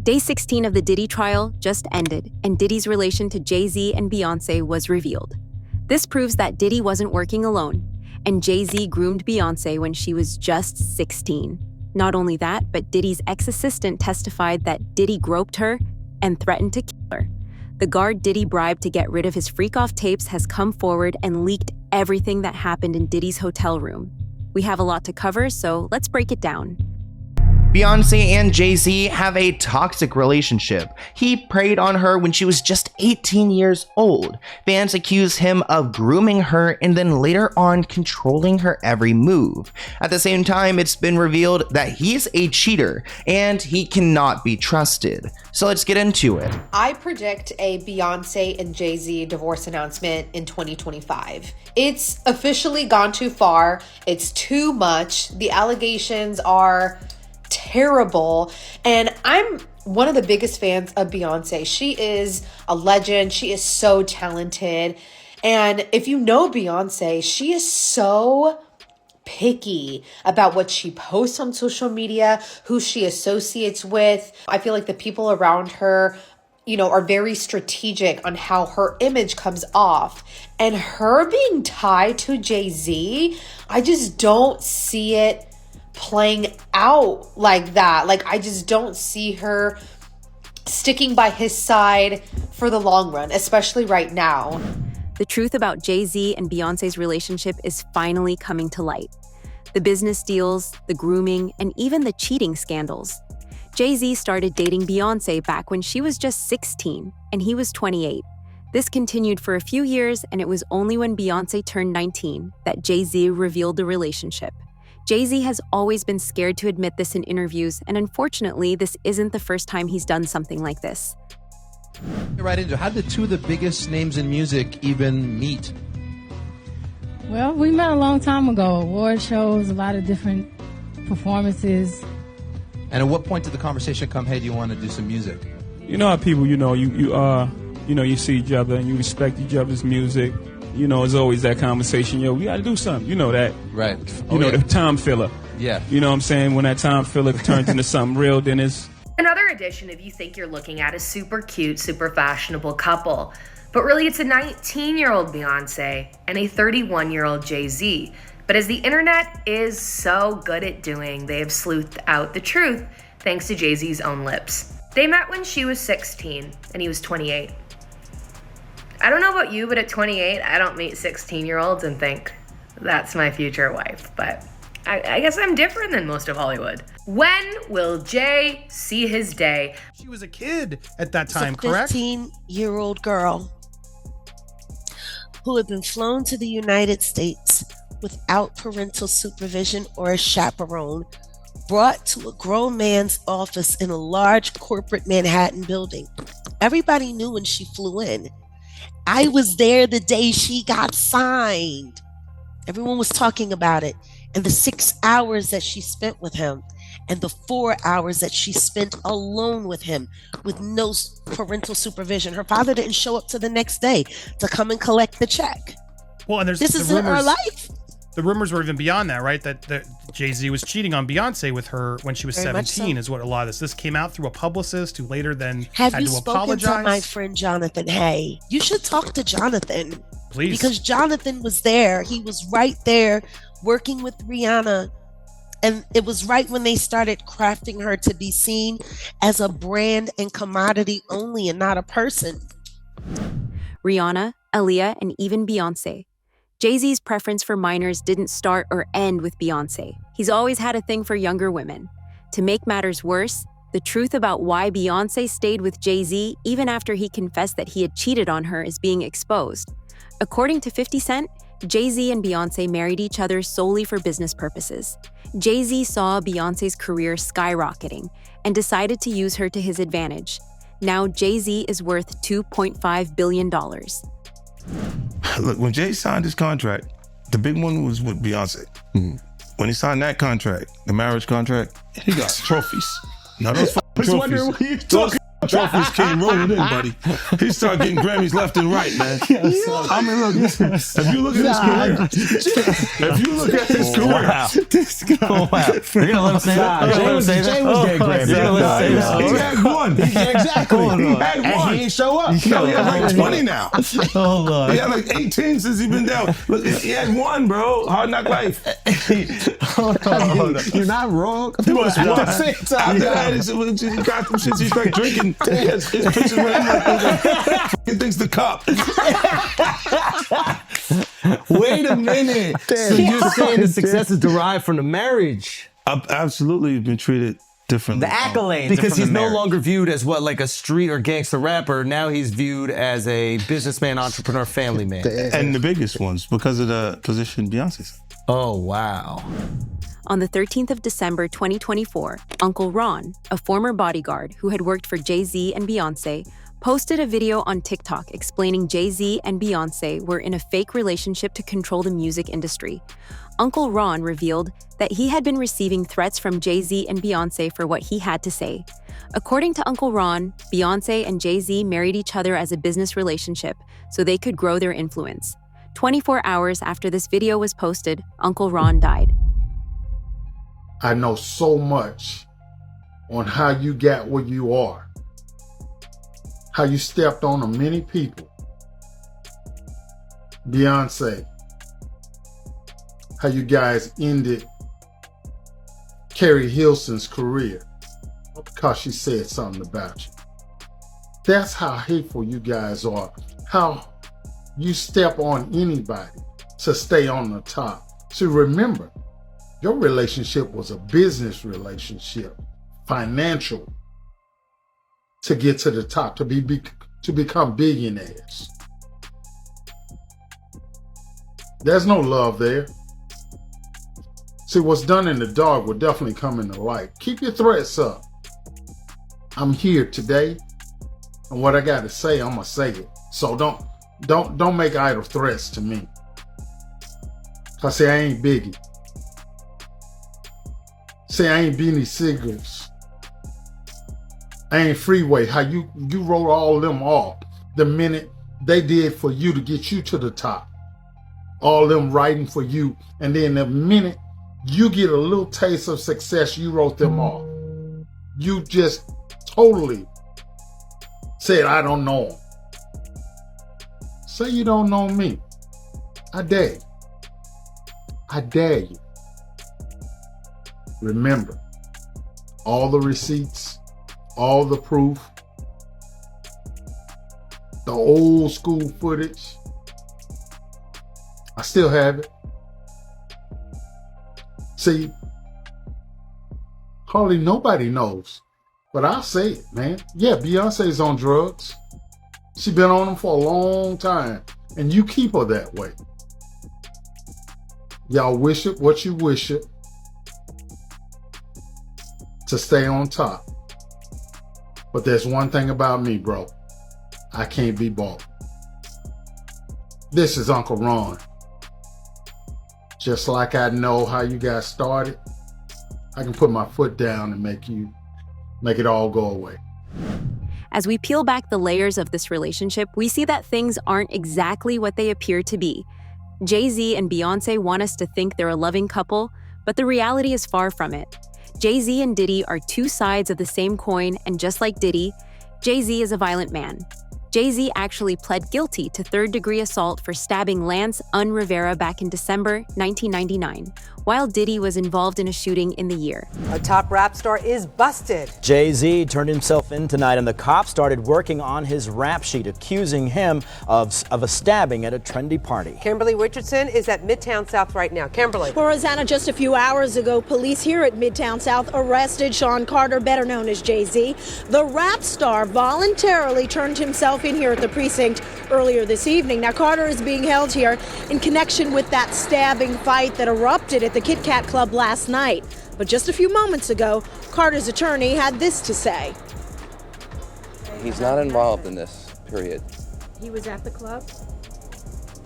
Day 16 of the Diddy trial just ended, and Diddy's relation to Jay-Z and Beyonce was revealed. This proves that Diddy wasn't working alone, and Jay-Z groomed Beyonce when she was just 16. Not only that, but Diddy's ex-assistant testified that Diddy groped her and threatened to kill her. The guard Diddy bribed to get rid of his freak-off tapes has come forward and leaked everything that happened in Diddy's hotel room. We have a lot to cover, so let's break it down. Beyonce and Jay-Z have a toxic relationship. He preyed on her when she was just 18 years old. Fans accused him of grooming her and then later on controlling her every move. At the same time, it's been revealed that he's a cheater and he cannot be trusted. So let's get into it. I predict a Beyonce and Jay-Z divorce announcement in 2025. It's officially gone too far. It's too much. The allegations are terrible. And I'm one of the biggest fans of Beyonce. She is a legend. She is so talented. And if you know Beyonce, she is so picky about what she posts on social media, who she associates with. I feel like the people around her, are very strategic on how her image comes off. And her being tied to Jay-Z, I just don't see it playing out like that. Like, I just don't see her sticking by his side for the long run, especially right now. The truth about Jay-Z and Beyonce's relationship is finally coming to light. The business deals, the grooming, and even the cheating scandals. Jay-Z started dating Beyonce back when she was just 16 and he was 28. This continued for a few years, and it was only when Beyonce turned 19 that Jay-Z revealed the relationship. Jay-Z has always been scared to admit this in interviews, and unfortunately, this isn't the first time he's done something like this. Right into how did two of the biggest names in music even meet? Well, we met a long time ago. Award shows, a lot of different performances. And at what point did the conversation come, hey, do you want to do some music? You know how people, you see each other and you respect each other's music. It's always that conversation, we got to do something. You know that. Right. The time filler. Yeah. You know what I'm saying? When that time filler turns into something real, then it's... Another addition if you think you're looking at a super cute, super fashionable couple. But really, it's a 19-year-old Beyonce and a 31-year-old Jay-Z. But as the internet is so good at doing, they have sleuthed out the truth thanks to Jay-Z's own lips. They met when she was 16 and he was 28. I don't know about you, but at 28, I don't meet 16-year-olds and think, that's my future wife. But I guess I'm different than most of Hollywood. When will Jay see his day? She was a kid at that time, correct? A 15-year-old girl who had been flown to the United States without parental supervision or a chaperone, brought to a grown man's office in a large corporate Manhattan building. Everybody knew when she flew in. I was there the day she got signed. Everyone was talking about it. And the 6 hours that she spent with him and the 4 hours that she spent alone with him with no parental supervision. Her father didn't show up till the next day to come and collect the check. Well, and this is her life. The rumors were even beyond that, right? That Jay-Z was cheating on Beyonce with her when she was Very 17 so. Is what a lot of this came out through a publicist who later then Have had you to spoken apologize. to my friend Jonathan Hay? You should talk to Jonathan. Please. Because Jonathan was there. He was right there working with Rihanna. And it was right when they started crafting her to be seen as a brand and commodity only and not a person. Rihanna, Aaliyah, and even Beyonce. Jay-Z's preference for minors didn't start or end with Beyonce. He's always had a thing for younger women. To make matters worse, the truth about why Beyonce stayed with Jay-Z even after he confessed that he had cheated on her is being exposed. According to 50 Cent, Jay-Z and Beyonce married each other solely for business purposes. Jay-Z saw Beyonce's career skyrocketing and decided to use her to his advantage. Now Jay-Z is worth $2.5 billion. Look, when Jay signed his contract, the big one was with Beyonce. Mm-hmm. When he signed that contract, the marriage contract, he got trophies. Now those trophies, Trophies came rolling in, buddy. He started getting Grammys left and right, man. I mean, look, if you look at his career, This guy. Wow. You're gonna let him say that? Jay was getting Grammys. he had one. Exactly. He had And one. he ain't show up. No, he had like 20 now. Hold on. He had like 18 since he been down. Look, he had one, bro. Hard Knock Life. Hold on. You're not wrong. He was At one. the same time. After that, he got them shits. He started drinking. His pictures with him like things the cup. Wait a minute. So you're saying the success is derived from the marriage? I've absolutely been treated differently. The accolades. Because are from he's the no marriage. longer viewed as what, like a street or gangster rapper. Now he's viewed as a businessman, entrepreneur, family man. And the biggest ones because of the position Beyonce's. Oh, wow. On the 13th of December 2024, Uncle Ron, a former bodyguard who had worked for Jay-Z and Beyonce, posted a video on TikTok explaining Jay-Z and Beyonce were in a fake relationship to control the music industry. Uncle Ron revealed that he had been receiving threats from Jay-Z and Beyonce for what he had to say. According to Uncle Ron, Beyonce and Jay-Z married each other as a business relationship so they could grow their influence. 24 hours after this video was posted, Uncle Ron died. I know so much on how you got where you are, how you stepped on many people. Beyonce, how you guys ended Carrie Hilson's career because she said something about you. That's how hateful you guys are, how you step on anybody to stay on the top. So remember, your relationship was a business relationship, financial, to get to the top, to become billionaires. There's no love there. See, what's done in the dark will definitely come in the light. Keep your threats up. I'm here today, and what I got to say, I'm gonna say it. So don't make idle threats to me. Cause see, I ain't Biggie. Say I ain't Beanie Siegels. I ain't Freeway. How you wrote all them off the minute they did for you to get you to the top. All them writing for you, and then the minute you get a little taste of success, you wrote them off. You just totally said, I don't know him. Say you don't know me. I dare you. I dare you. Remember, all the receipts, all the proof, the old school footage, I still have it. See, hardly nobody knows, but I'll say it, man. Yeah, Beyonce's on drugs. She been on them for a long time, and you keep her that way. Y'all wish it what you wish it to stay on top. But there's one thing about me, bro. I can't be bought. This is Uncle Ron. Just like I know how you got started, I can put my foot down and make it all go away. As we peel back the layers of this relationship, we see that things aren't exactly what they appear to be. Jay-Z and Beyonce want us to think they're a loving couple, but the reality is far from it. Jay-Z and Diddy are two sides of the same coin, and just like Diddy, Jay-Z is a violent man. Jay-Z actually pled guilty to third-degree assault for stabbing Lance Rivera back in December 1999, while Diddy was involved in a shooting in the year. A top rap star is busted. Jay-Z turned himself in tonight, and the cops started working on his rap sheet, accusing him of a stabbing at a trendy party. Kimberly Richardson is at Midtown South right now. Kimberly. Well, Rosanna, just a few hours ago, police here at Midtown South arrested Sean Carter, better known as Jay-Z. The rap star voluntarily turned himself in here at the precinct earlier this evening. Now, Carter is being held here in connection with that stabbing fight that erupted at the Kit Kat Club last night. But just a few moments ago, Carter's attorney had this to say. He's not involved in this, period. He was at the club?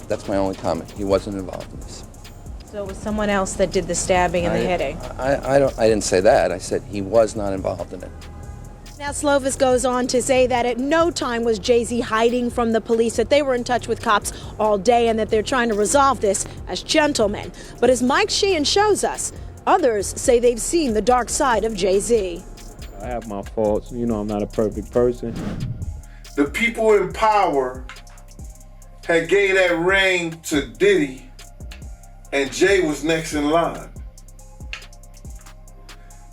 That's my only comment. He wasn't involved in this. So it was someone else that did the stabbing and the hitting? I didn't say that. I said he was not involved in it. Now, Slovis goes on to say that at no time was Jay-Z hiding from the police, that they were in touch with cops all day and that they're trying to resolve this as gentlemen. But as Mike Sheehan shows us, others say they've seen the dark side of Jay-Z. I have my faults. You know, I'm not a perfect person. The people in power had gave that ring to Diddy, and Jay was next in line.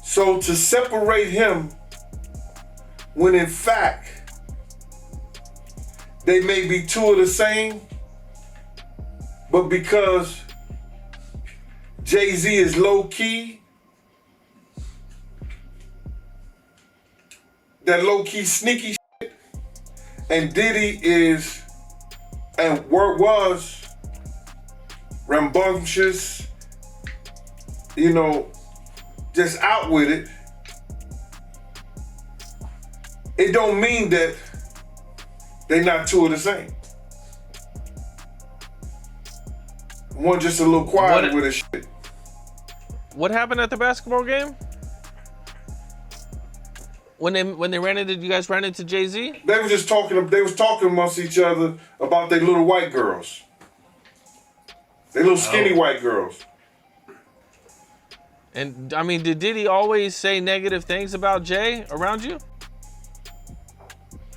So to separate him, when in fact they may be two of the same, but because Jay-Z is low-key, that low-key sneaky shit, and Diddy is and was rambunctious, you know, just out with it, it don't mean that they not two of the same. One just a little quiet with his shit. What happened at the basketball game? When they ran into, you guys ran into Jay-Z? They were just talking. They was talking amongst each other about their little white girls. They little skinny white girls. And I mean, did Diddy always say negative things about Jay around you?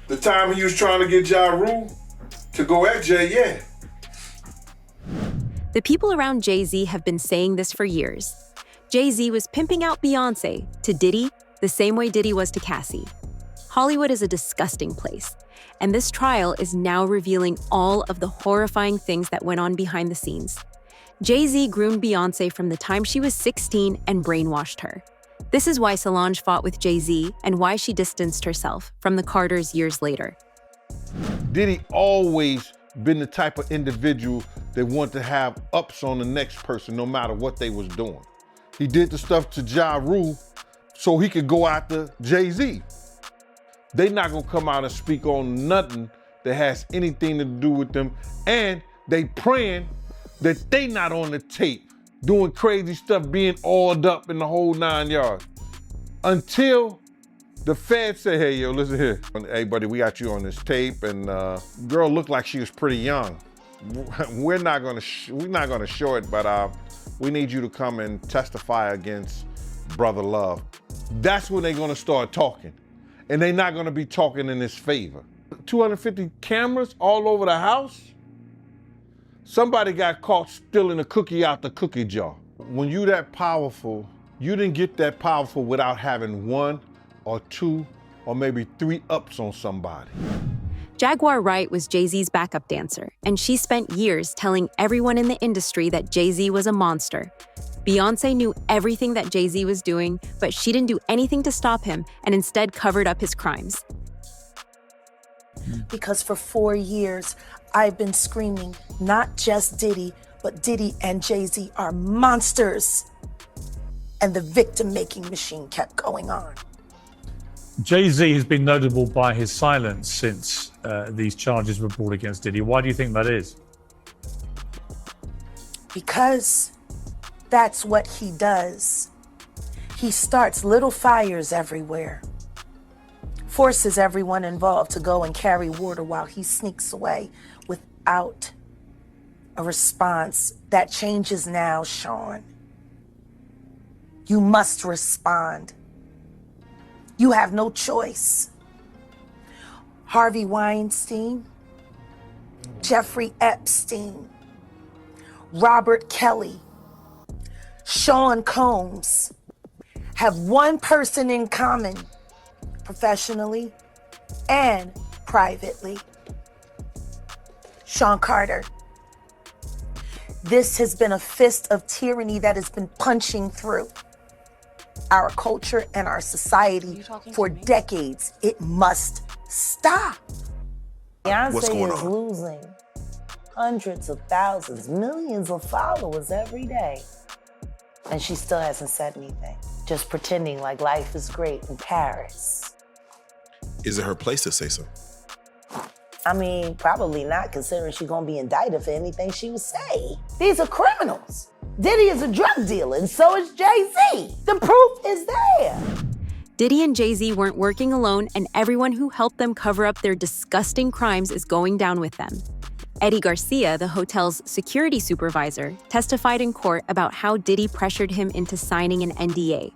The time he was trying to get Ja Rule to go at Jay, yeah. The people around Jay-Z have been saying this for years. Jay-Z was pimping out Beyonce to Diddy the same way Diddy was to Cassie. Hollywood is a disgusting place, and this trial is now revealing all of the horrifying things that went on behind the scenes. Jay-Z groomed Beyonce from the time she was 16 and brainwashed her. This is why Solange fought with Jay-Z and why she distanced herself from the Carters years later. Diddy always been the type of individual that wanted to have ups on the next person no matter what they was doing. He did the stuff to Ja Rule so he could go after Jay-Z. They not gonna come out and speak on nothing that has anything to do with them, and they praying that they not on the tape doing crazy stuff, being oiled up in the whole 9 yards. Until the feds say, hey, yo, listen here. Hey, buddy, we got you on this tape, and girl looked like she was pretty young. We're not gonna show it, but we need you to come and testify against Brother Love. That's when they're gonna start talking. And they're not gonna be talking in his favor. 250 cameras all over the house? Somebody got caught stealing a cookie out the cookie jar. When you that powerful, you didn't get that powerful without having 1 or 2 or maybe 3 ups on somebody. Jaguar Wright was Jay-Z's backup dancer, and she spent years telling everyone in the industry that Jay-Z was a monster. Beyonce knew everything that Jay-Z was doing, but she didn't do anything to stop him and instead covered up his crimes. Because for 4 years, I've been screaming, not just Diddy, but Diddy and Jay-Z are monsters. And the victim-making machine kept going on. Jay-Z has been notable by his silence since these charges were brought against Diddy. Why do you think that is? Because that's what he does. He starts little fires everywhere, forces everyone involved to go and carry water while he sneaks away without a response. That changes now, Sean. You must respond. You have no choice. Harvey Weinstein, Jeffrey Epstein, Robert Kelly, Sean Combs have one person in common, professionally and privately. Sean Carter. This has been a fist of tyranny that has been punching through our culture and our society for decades. It must stop. Beyonce is losing hundreds of thousands, millions of followers every day. And she still hasn't said anything, just pretending like life is great in Paris. Is it her place to say so? I mean, probably not, considering she's gonna be indicted for anything she would say. These are criminals. Diddy is a drug dealer, and so is Jay-Z. The proof is there. Diddy and Jay-Z weren't working alone, and everyone who helped them cover up their disgusting crimes is going down with them. Eddie Garcia, the hotel's security supervisor, testified in court about how Diddy pressured him into signing an NDA.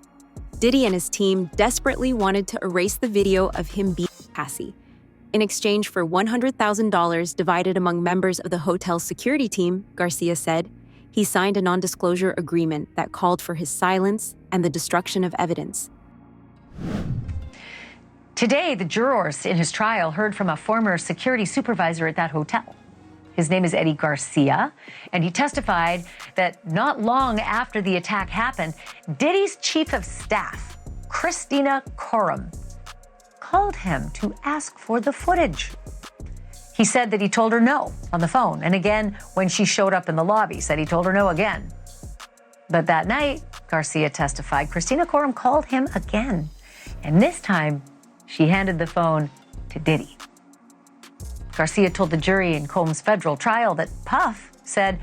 Diddy and his team desperately wanted to erase the video of him beating Cassie. In exchange for $100,000 divided among members of the hotel's security team, Garcia said, he signed a non-disclosure agreement that called for his silence and the destruction of evidence. Today, the jurors in his trial heard from a former security supervisor at that hotel. His name is Eddie Garcia, and he testified that not long after the attack happened, Diddy's chief of staff, Christina Courtroom, called him to ask for the footage. He said that he told her no on the phone, and again when she showed up in the lobby, said he told her no again. But that night, Garcia testified, Christina Courtroom called him again, and this time she handed the phone to Diddy. Garcia told the jury in Combs' federal trial that Puff said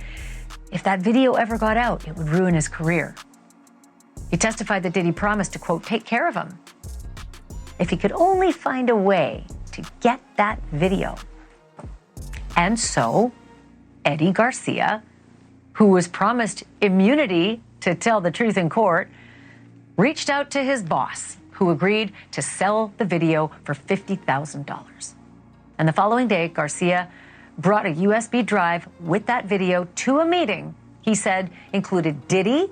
if that video ever got out, it would ruin his career. He testified that Diddy promised to, quote, take care of him if he could only find a way to get that video. And so, Eddie Garcia, who was promised immunity to tell the truth in court, reached out to his boss, who agreed to sell the video for $50,000. And the following day, Garcia brought a USB drive with that video to a meeting he said included Diddy,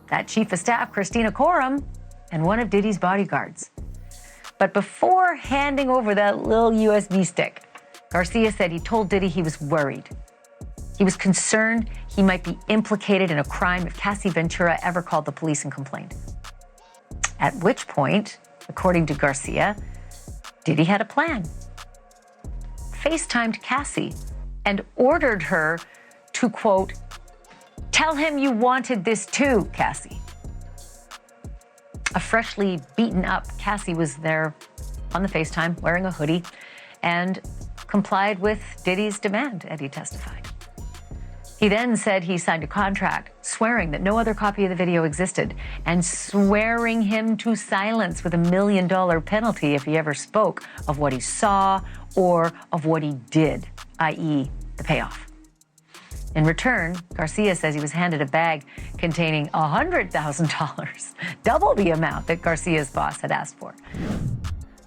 that chief of staff, Christina Courtroom, and one of Diddy's bodyguards. But before handing over that little USB stick, Garcia said he told Diddy he was worried. He was concerned he might be implicated in a crime if Cassie Ventura ever called the police and complained. At which point, according to Garcia, Diddy had a plan. FaceTimed Cassie and ordered her to, quote, tell him you wanted this too, Cassie. A freshly beaten up Cassie was there on the FaceTime wearing a hoodie and complied with Diddy's demand, Eddie testified. He then said he signed a contract swearing that no other copy of the video existed and swearing him to silence with $1 million penalty if he ever spoke of what he saw or of what he did, i.e. the payoff. In return, Garcia says he was handed a bag containing $100,000, double the amount that Garcia's boss had asked for.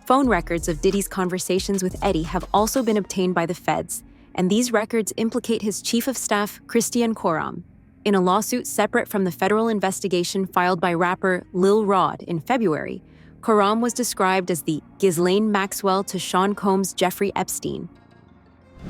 Phone records of Diddy's conversations with Eddie have also been obtained by the feds, and these records implicate his chief of staff, Christian Courtroom. In a lawsuit separate from the federal investigation filed by rapper Lil Rod in February, Courtroom was described as the Ghislaine Maxwell to Sean Combs' Jeffrey Epstein.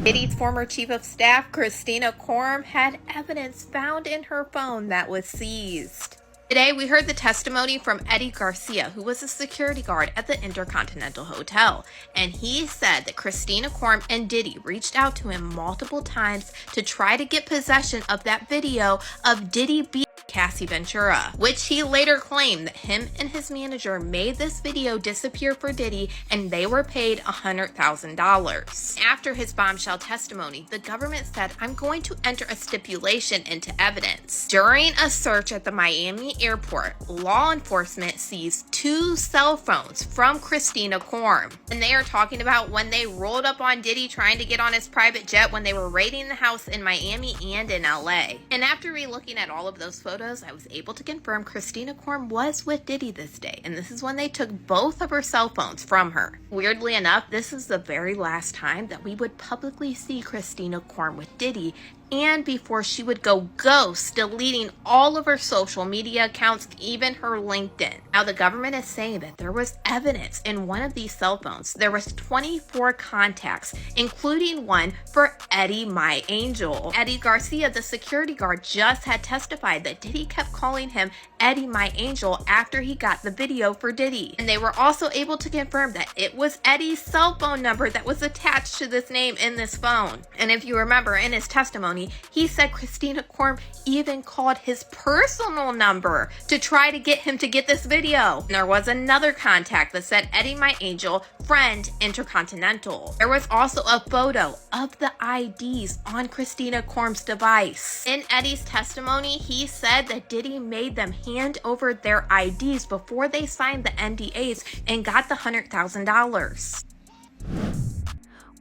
Diddy's former chief of staff, Christina Courtroom, had evidence found in her phone that was seized. Today, we heard the testimony from Eddie Garcia, who was a security guard at the Intercontinental Hotel, and he said that Christina Courtroom and Diddy reached out to him multiple times to try to get possession of that video of Diddy beating Cassie Ventura, which he later claimed that him and his manager made this video disappear for Diddy and they were paid $100,000. After his bombshell testimony, the government said, I'm going to enter a stipulation into evidence. During a search at the Miami airport, law enforcement seized 2 cell phones from Christina Courtroom. And they are talking about when they rolled up on Diddy trying to get on his private jet when they were raiding the house in Miami and in LA. And after re-looking at all of those photos, I was able to confirm Christina Courtroom was with Diddy this day, and this is when they took both of her cell phones from her. Weirdly enough, this is the very last time that we would publicly see Christina Courtroom with Diddy, and before she would go ghost, deleting all of her social media accounts, even her LinkedIn. Now, the government is saying that there was evidence in one of these cell phones. There was 24 contacts, including one for Eddie My Angel. Eddie Garcia, the security guard, just had testified that Diddy kept calling him Eddie My Angel after he got the video for Diddy. And they were also able to confirm that it was Eddie's cell phone number that was attached to this name in this phone. And if you remember, in his testimony, testimony, he said Christina Kourm even called his personal number to try to get him to get this video. And there was another contact that said, Eddie, my angel, friend, Intercontinental. There was also a photo of the IDs on Christina Kourm's device. In Eddie's testimony, he said that Diddy made them hand over their IDs before they signed the NDAs and got the $100,000.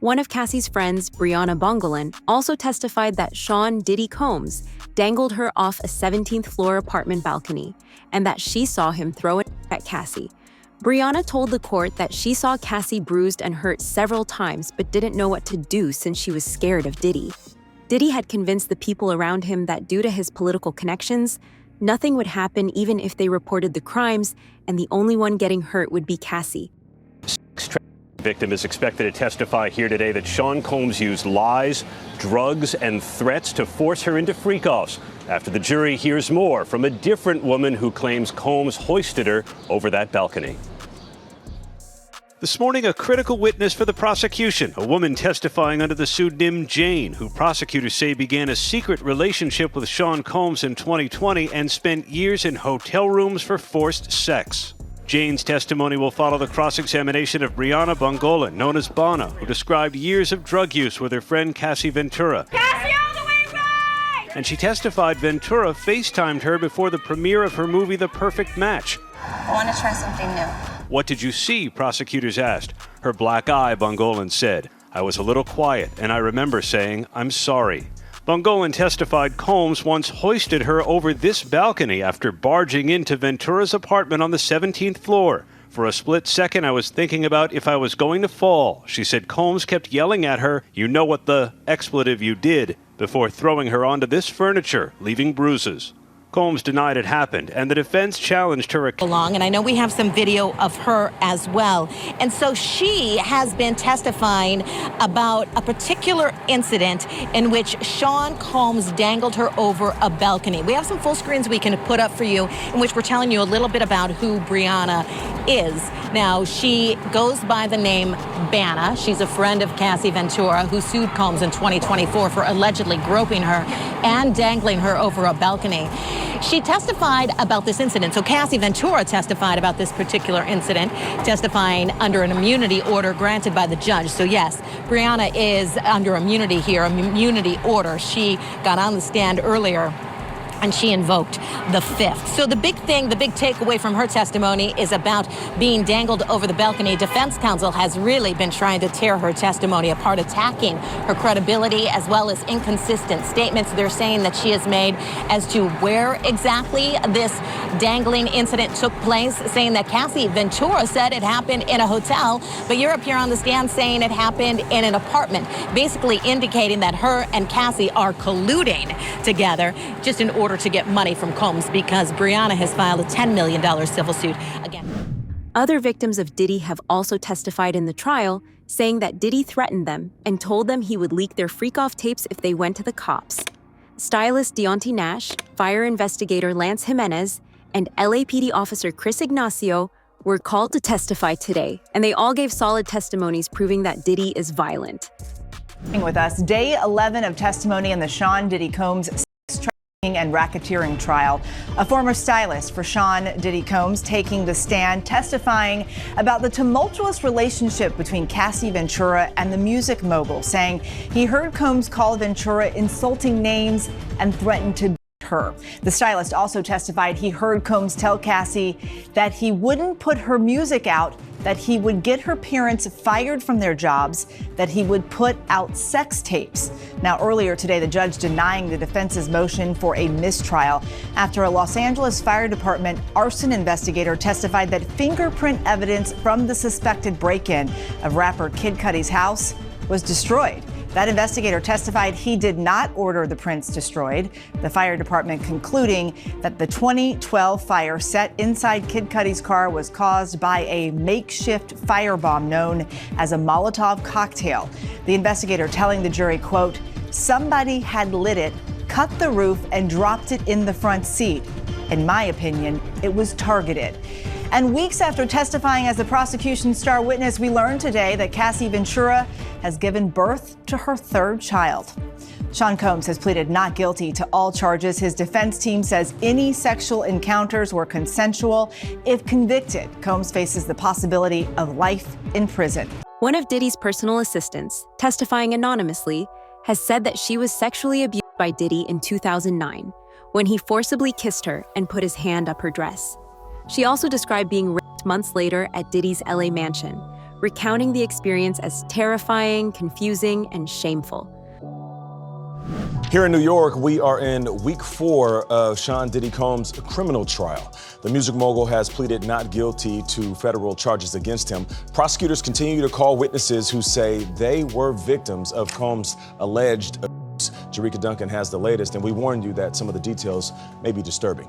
One of Cassie's friends, Brianna Bongolan, also testified that Sean Diddy Combs dangled her off a 17th floor apartment balcony and that she saw him throw it at Cassie. Brianna told the court that she saw Cassie bruised and hurt several times but didn't know what to do since she was scared of Diddy. Diddy had convinced the people around him that due to his political connections, nothing would happen even if they reported the crimes, and the only one getting hurt would be Cassie. Victim is expected to testify here today that Sean Combs used lies, drugs, and threats to force her into freak-offs after the jury hears more from a different woman who claims Combs hoisted her over that balcony. This morning, a critical witness for the prosecution, a woman testifying under the pseudonym Jane, who prosecutors say began a secret relationship with Sean Combs in 2020 and spent years in hotel rooms for forced sex. Jane's testimony will follow the cross-examination of Brianna Bongolan, known as Bana, who described years of drug use with her friend Cassie Ventura. Cassie, all the way right! And she testified Ventura FaceTimed her before the premiere of her movie The Perfect Match. I want to try something new. What did you see? Prosecutors asked. Her black eye, Bongolan said. I was a little quiet, and I remember saying, I'm sorry. Bongolan testified Combs once hoisted her over this balcony after barging into Ventura's apartment on the 17th floor. For a split second, I was thinking about if I was going to fall. She said Combs kept yelling at her, you know what the expletive you did, before throwing her onto this furniture, leaving bruises. Combs denied it happened, and the defense challenged her. And I know we have some video of her as well. And so she has been testifying about a particular incident in which Sean Combs dangled her over a balcony. We have some full screens we can put up for you in which we're telling you a little bit about who Brianna is. Now, she goes by the name Bana. She's a friend of Cassie Ventura, who sued Combs in 2024 for allegedly groping her and dangling her over a balcony. She testified about this incident. So Cassie Ventura testified about this particular incident, testifying under an immunity order granted by the judge. So yes, Brianna is under immunity here, immunity order. She got on the stand earlier and she invoked the fifth. So the big thing, the big takeaway from her testimony is about being dangled over the balcony. Defense counsel has really been trying to tear her testimony apart, attacking her credibility as well as inconsistent statements they're saying that she has made as to where exactly this dangling incident took place, saying that Cassie Ventura said it happened in a hotel, but you're up here on the stand saying it happened in an apartment, basically indicating that her and Cassie are colluding together just in order to get money from Combs, because Brianna has filed a $10 million civil suit again. Other victims of Diddy have also testified in the trial, saying that Diddy threatened them and told them he would leak their freak-off tapes if they went to the cops. Stylist Deontay Nash, fire investigator Lance Jimenez, and LAPD officer Chris Ignacio were called to testify today, and they all gave solid testimonies proving that Diddy is violent. With us, day 11 of testimony in the Sean Diddy Combs and racketeering trial. A former stylist for Sean Diddy Combs taking the stand, testifying about the tumultuous relationship between Cassie Ventura and the music mogul, saying he heard Combs call Ventura insulting names and threatened to beat her. The stylist also testified he heard Combs tell Cassie that he wouldn't put her music out, that he would get her parents fired from their jobs, that he would put out sex tapes. Now, earlier today, the judge denying the defense's motion for a mistrial after a Los Angeles Fire Department arson investigator testified that fingerprint evidence from the suspected break-in of rapper Kid Cudi's house was destroyed. That investigator testified he did not order the prints destroyed. The fire department concluding that the 2012 fire set inside Kid Cudi's car was caused by a makeshift firebomb known as a Molotov cocktail. The investigator telling the jury, quote, "Somebody had lit it, cut the roof, and dropped it in the front seat. In my opinion, it was targeted." And weeks after testifying as the prosecution's star witness, we learned today that Cassie Ventura has given birth to her third child. Sean Combs has pleaded not guilty to all charges. His defense team says any sexual encounters were consensual. If convicted, Combs faces the possibility of life in prison. One of Diddy's personal assistants, testifying anonymously, has said that she was sexually abused by Diddy in 2009, when he forcibly kissed her and put his hand up her dress. She also described being raped months later at Diddy's LA mansion, recounting the experience as terrifying, confusing, and shameful. Here in New York, we are in week 4 of Sean Diddy Combs' criminal trial. The music mogul has pleaded not guilty to federal charges against him. Prosecutors continue to call witnesses who say they were victims of Combs' alleged abuse. Jerika Duncan has the latest, and we warned you that some of the details may be disturbing.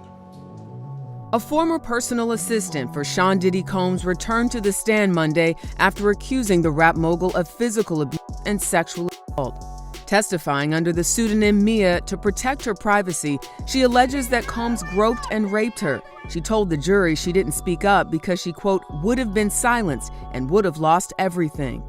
A former personal assistant for Sean Diddy Combs returned to the stand Monday after accusing the rap mogul of physical abuse and sexual assault. Testifying under the pseudonym Mia to protect her privacy, she alleges that Combs groped and raped her. She told the jury she didn't speak up because she, quote, would have been silenced and would have lost everything.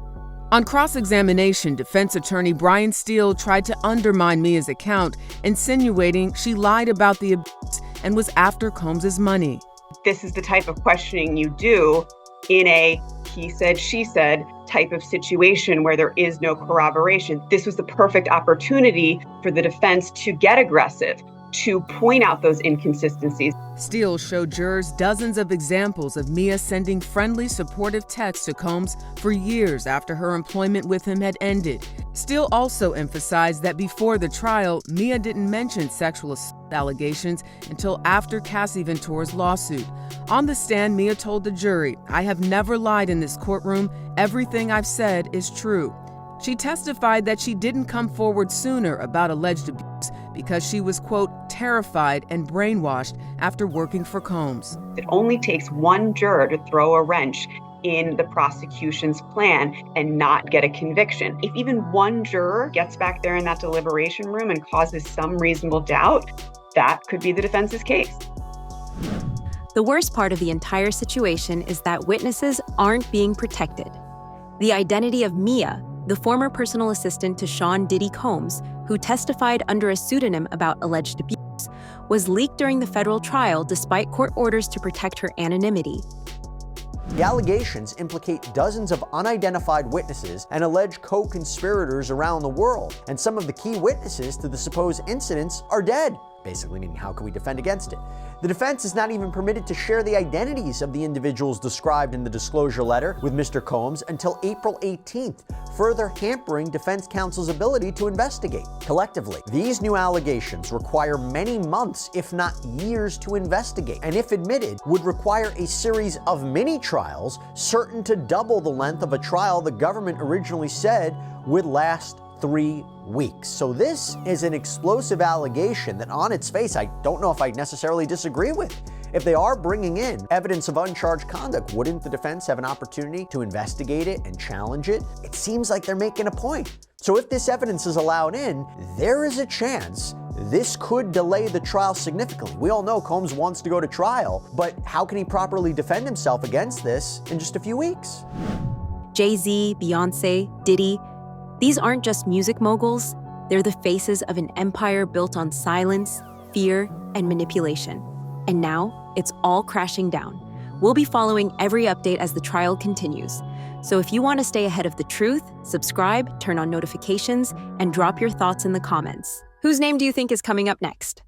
On cross-examination, defense attorney Brian Steele tried to undermine Mia's account, insinuating she lied about the abuse and was after Combs' money. This is the type of questioning you do in a he said, she said type of situation where there is no corroboration. This was the perfect opportunity for the defense to get aggressive, to point out those inconsistencies. Steele showed jurors dozens of examples of Mia sending friendly, supportive texts to Combs for years after her employment with him had ended. Steele also emphasized that before the trial, Mia didn't mention sexual assault allegations until after Cassie Ventora's lawsuit. On the stand, Mia told the jury, "I have never lied in this courtroom. Everything I've said is true." She testified that she didn't come forward sooner about alleged abuse because she was, quote, terrified and brainwashed after working for Combs. It only takes one juror to throw a wrench in the prosecution's plan and not get a conviction. If even one juror gets back there in that deliberation room and causes some reasonable doubt, that could be the defense's case. The worst part of the entire situation is that witnesses aren't being protected. The identity of Mia, the former personal assistant to Sean Diddy Combs, who testified under a pseudonym about alleged abuse, was leaked during the federal trial despite court orders to protect her anonymity. The allegations implicate dozens of unidentified witnesses and alleged co-conspirators around the world, and some of the key witnesses to the supposed incidents are dead. Basically meaning, how can we defend against it? The defense is not even permitted to share the identities of the individuals described in the disclosure letter with Mr. Combs until April 18th, further hampering defense counsel's ability to investigate. Collectively, these new allegations require many months, if not years, to investigate, and if admitted, would require a series of mini-trials certain to double the length of a trial the government originally said would last 3 weeks. So this is an explosive allegation that on its face, I don't know if I necessarily disagree with. If they are bringing in evidence of uncharged conduct, wouldn't the defense have an opportunity to investigate it and challenge it? It seems like they're making a point. So if this evidence is allowed in, there is a chance this could delay the trial significantly. We all know Combs wants to go to trial, but how can he properly defend himself against this in just a few weeks? Jay-Z, Beyonce, Diddy, these aren't just music moguls, they're the faces of an empire built on silence, fear, and manipulation. And now, it's all crashing down. We'll be following every update as the trial continues. So if you want to stay ahead of the truth, subscribe, turn on notifications, and drop your thoughts in the comments. Whose name do you think is coming up next?